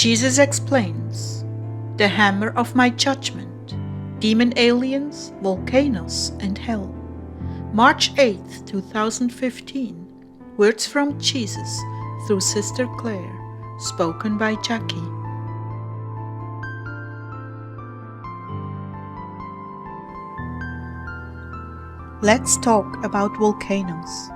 Jesus explains the hammer of my judgment, demon aliens, volcanoes, and hell. March 8th, 2015. Words from Jesus through Sister Clare, spoken by Jackie. Let's talk about volcanoes.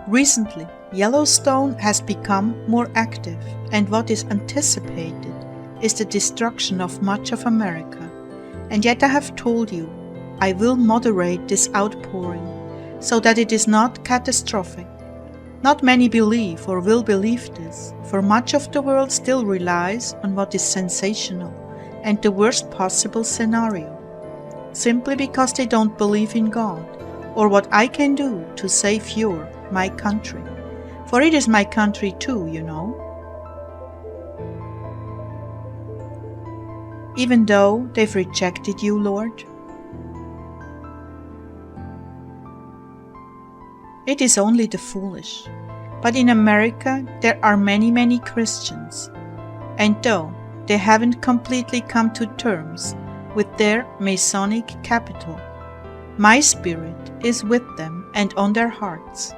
Recently, Yellowstone has become more active, and what is anticipated is the destruction of much of America. And yet I have told you, I will moderate this outpouring, so that it is not catastrophic. Not many believe or will believe this, for much of the world still relies on what is sensational and the worst possible scenario, simply because they don't believe in God, or what I can do to save my country. For it is my country too, you know. Even though they've rejected you, Lord. It is only the foolish. But in America there are many Christians, and though they haven't completely come to terms with their Masonic capital, my spirit is with them and on their hearts.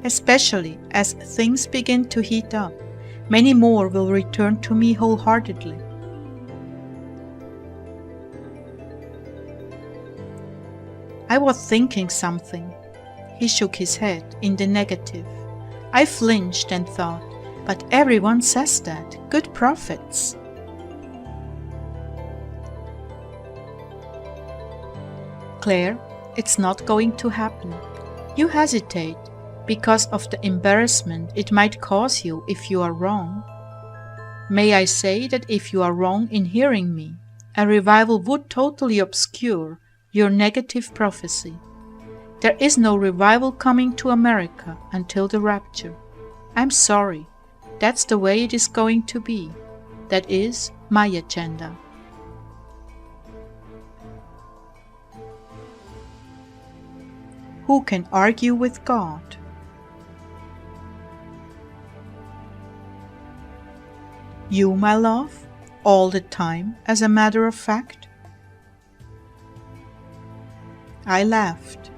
Especially as things begin to heat up, many more will return to me wholeheartedly. I was thinking something. He shook his head in the negative. I flinched and thought, but everyone says that. Good prophets. Claire, it's not going to happen. You hesitate because of the embarrassment it might cause you if you are wrong. May I say that if you are wrong in hearing me, a revival would totally obscure your negative prophecy. There is no revival coming to America until the rapture. I'm sorry, that's the way it is going to be. That is my agenda. Who can argue with God? You, my love, all the time, as a matter of fact. I laughed.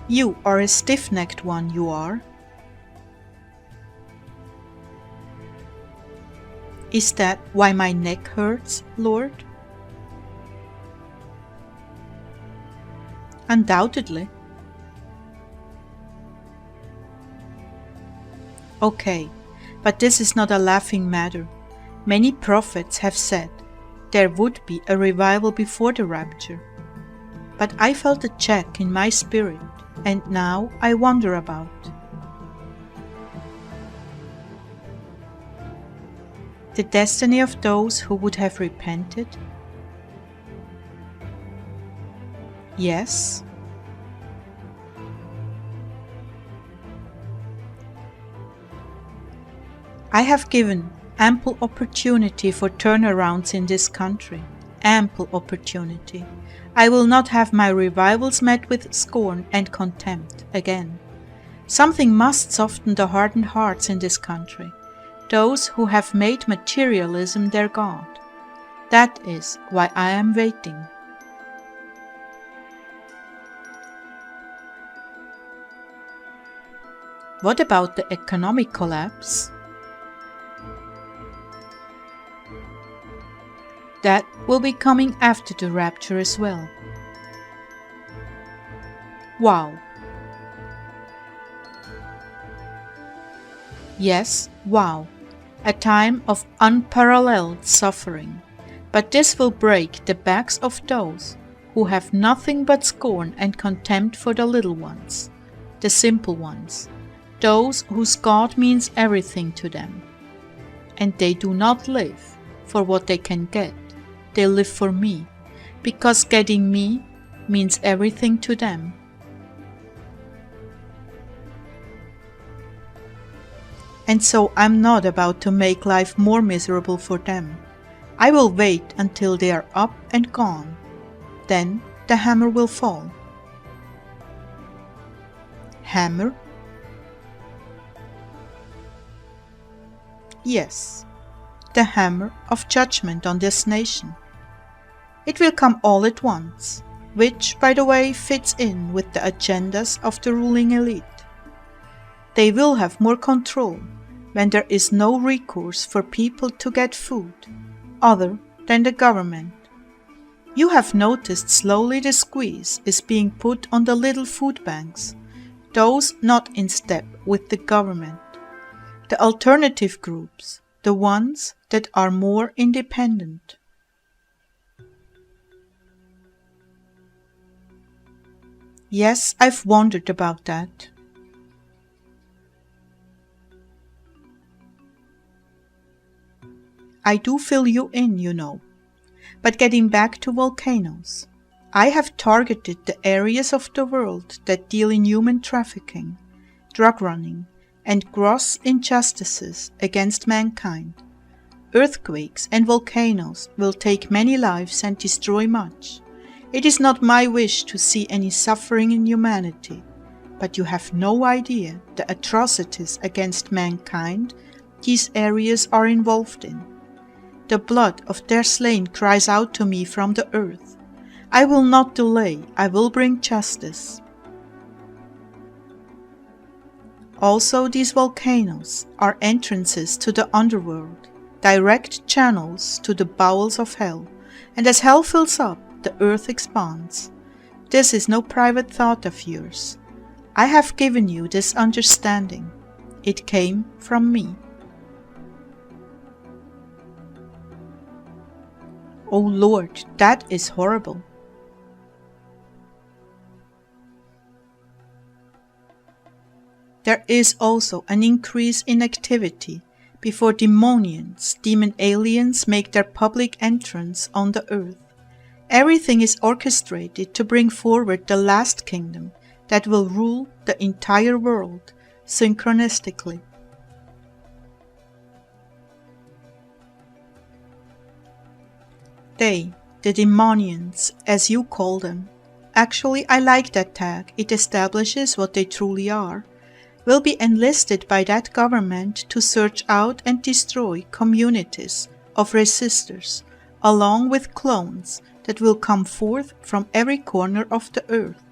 You are a stiff-necked one, you are. Is that why my neck hurts, Lord? Undoubtedly. Okay, but this is not a laughing matter. Many prophets have said there would be a revival before the rapture. But I felt a check in my spirit, and now I wonder about. The destiny of those who would have repented? Yes. I have given ample opportunity for turnarounds in this country. Ample opportunity. I will not have my revivals met with scorn and contempt again. Something must soften the hardened hearts in this country, those who have made materialism their God. That is why I am waiting. What about the economic collapse? That will be coming after the rapture as well. Wow. Yes, wow. A time of unparalleled suffering. But this will break the backs of those who have nothing but scorn and contempt for the little ones, the simple ones, those whose God means everything to them. And they do not live for what they can get. They live for me, because getting me means everything to them. And so I'm not about to make life more miserable for them. I will wait until they are up and gone. Then the hammer will fall. Hammer? Yes, the hammer of judgment on this nation. It will come all at once, which, by the way, fits in with the agendas of the ruling elite. They will have more control when there is no recourse for people to get food, other than the government. You have noticed slowly the squeeze is being put on the little food banks, those not in step with the government, the alternative groups, the ones that are more independent. Yes, I've wondered about that. I do fill you in, you know. But getting back to volcanoes, I have targeted the areas of the world that deal in human trafficking, drug running, and gross injustices against mankind. Earthquakes and volcanoes will take many lives and destroy much. It is not my wish to see any suffering in humanity, but you have no idea the atrocities against mankind these areas are involved in. The blood of their slain cries out to me from the earth. I will not delay, I will bring justice. Also, these volcanoes are entrances to the underworld, direct channels to the bowels of hell, and as hell fills up, the earth expands. This is no private thought of yours. I have given you this understanding. It came from me. Oh Lord, that is horrible. There is also an increase in activity before Demoniens, demon aliens, make their public entrance on the earth. Everything is orchestrated to bring forward the last kingdom that will rule the entire world synchronistically. They, the Demoniens, as you call them, actually I like that tag, it establishes what they truly are, will be enlisted by that government to search out and destroy communities of resistors, along with clones that will come forth from every corner of the earth.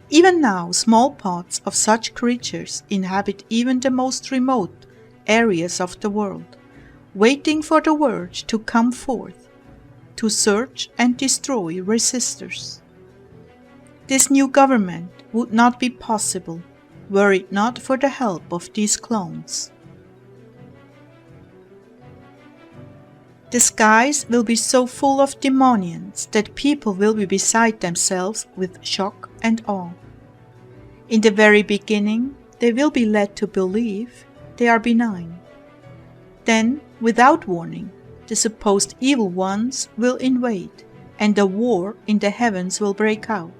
Even now, small pods of such creatures inhabit even the most remote areas of the world, waiting for the word to come forth, to search and destroy resistors. This new government would not be possible were it not for the help of these clones. The skies will be so full of Demoniens that people will be beside themselves with shock and awe. In the very beginning, they will be led to believe they are benign. Then, without warning, the supposed evil ones will invade, and a war in the heavens will break out.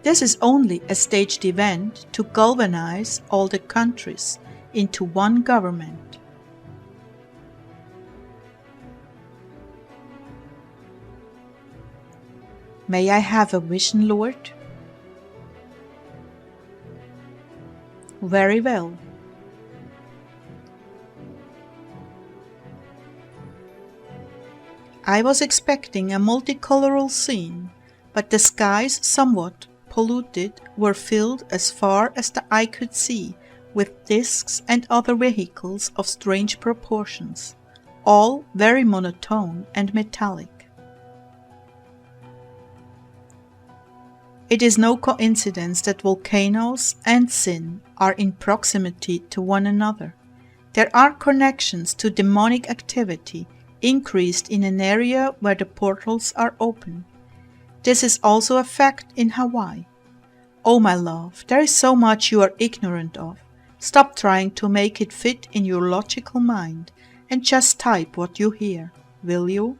This is only a staged event to galvanize all the countries into one government. May I have a vision, Lord? Very well. I was expecting a multicolorful scene, but the skies, somewhat polluted, were filled as far as the eye could see with discs and other vehicles of strange proportions, all very monotone and metallic. It is no coincidence that volcanoes and sin are in proximity to one another. There are connections to demonic activity increased in an area where the portals are open. This is also a fact in Hawaii. Oh my love, there is so much you are ignorant of. Stop trying to make it fit in your logical mind and just type what you hear, will you?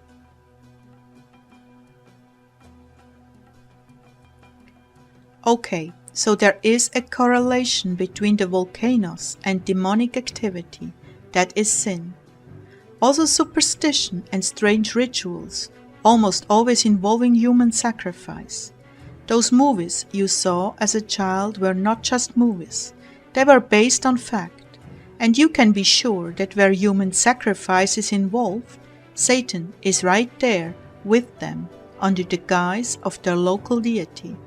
Okay, so there is a correlation between the volcanoes and demonic activity, that is sin. Also superstition and strange rituals, almost always involving human sacrifice. Those movies you saw as a child were not just movies, they were based on fact. And you can be sure that where human sacrifice is involved, Satan is right there with them under the guise of their local deity.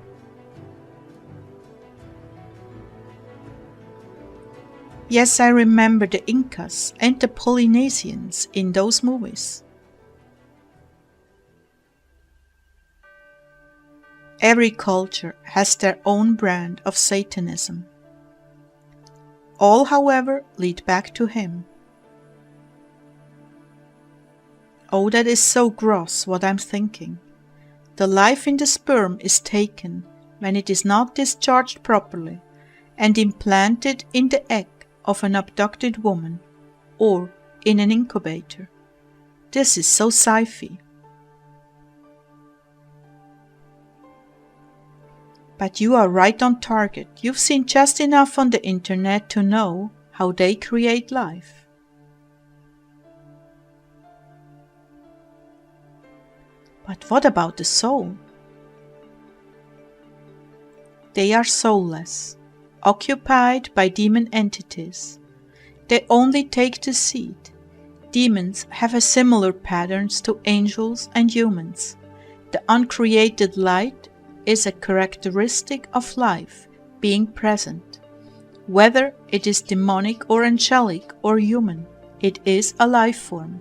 Yes, I remember the Incas and the Polynesians in those movies. Every culture has their own brand of Satanism. All, however, lead back to him. Oh, that is so gross what I'm thinking. The life in the sperm is taken when it is not discharged properly and implanted in the egg of an abducted woman or in an incubator. This is so sci-fi. But you are right on target. You've seen just enough on the internet to know how they create life. But what about the soul? They are soulless, occupied by demon entities. They only take the seed. Demons have a similar patterns to angels and humans. The uncreated light is a characteristic of life being present. Whether it is demonic or angelic or human, it is a life form.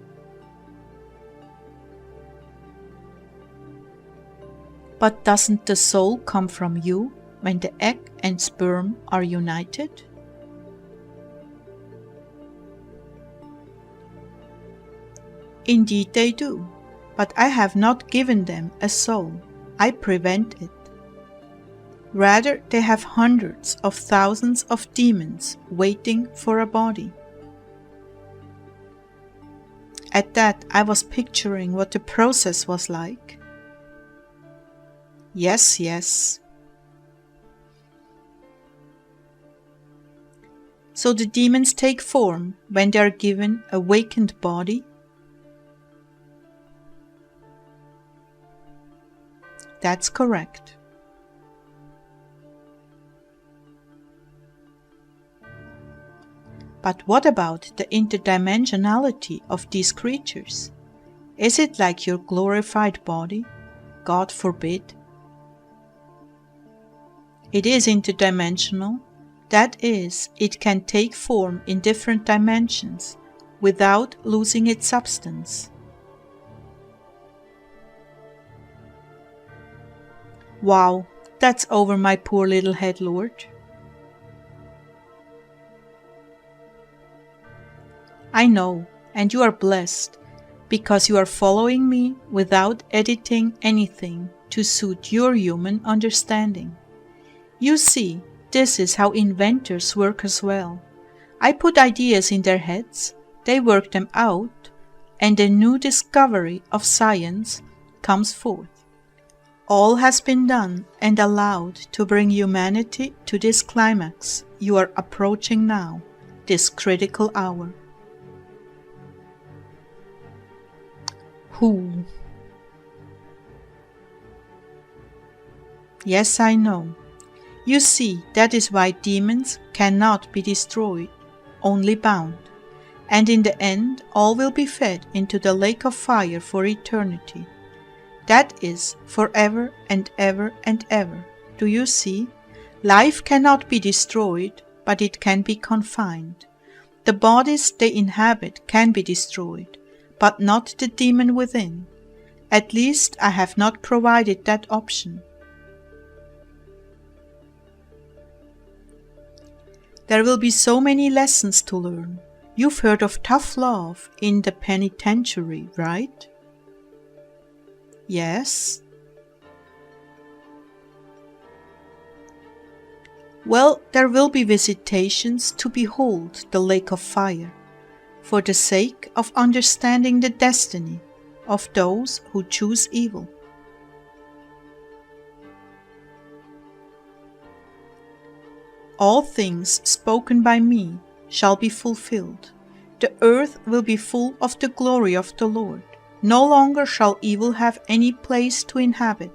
But doesn't the soul come from you when the egg and sperm are united? Indeed they do, but I have not given them a soul. I prevent it. Rather, they have hundreds of thousands of demons waiting for a body. At that, I was picturing what the process was like. Yes, yes. So the demons take form when they are given a vacant body? That's correct. But what about the interdimensionality of these creatures? Is it like your glorified body? God forbid. It is interdimensional. That is, it can take form in different dimensions without losing its substance. Wow, that's over my poor little head, Lord. I know, and you are blessed, because you are following me without editing anything to suit your human understanding. You see, this is how inventors work as well. I put ideas in their heads, they work them out, and a new discovery of science comes forth. All has been done and allowed to bring humanity to this climax you are approaching now, this critical hour. Who? Yes, I know. You see, that is why demons cannot be destroyed, only bound, and in the end all will be fed into the lake of fire for eternity. That is forever and ever and ever. Do you see? Life cannot be destroyed, but it can be confined. The bodies they inhabit can be destroyed, but not the demon within. At least I have not provided that option. There will be so many lessons to learn. You've heard of tough love in the penitentiary, right? Yes. Well, there will be visitations to behold the lake of fire, for the sake of understanding the destiny of those who choose evil. All things spoken by me shall be fulfilled. The earth will be full of the glory of the Lord. No longer shall evil have any place to inhabit.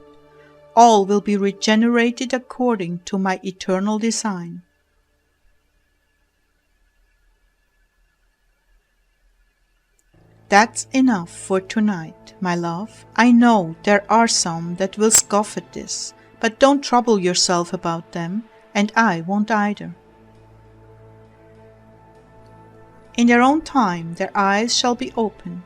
All will be regenerated according to my eternal design. That's enough for tonight, my love. I know there are some that will scoff at this, but don't trouble yourself about them, and I won't either. In their own time their eyes shall be opened.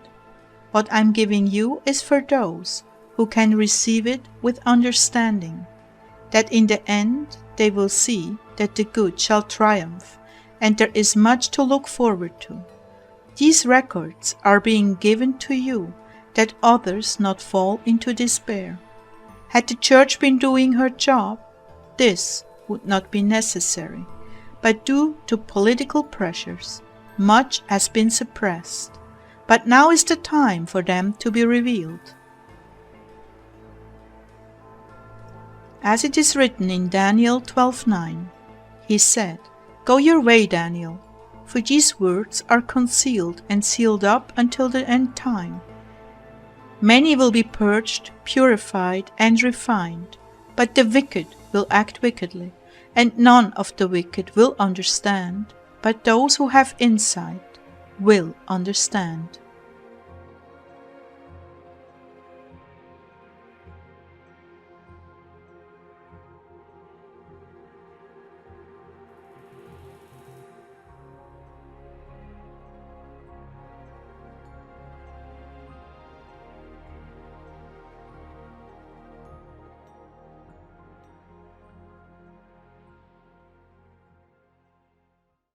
What I'm giving you is for those who can receive it with understanding, that in the end they will see that the good shall triumph, and there is much to look forward to. These records are being given to you that others not fall into despair. Had the church been doing her job, this would not be necessary, but due to political pressures, much has been suppressed, but now is the time for them to be revealed. As it is written in Daniel 12:9, he said, "Go your way, Daniel, for these words are concealed and sealed up until the end time. Many will be purged, purified, and refined, but the wicked will act wickedly, and none of the wicked will understand, but those who have insight will understand."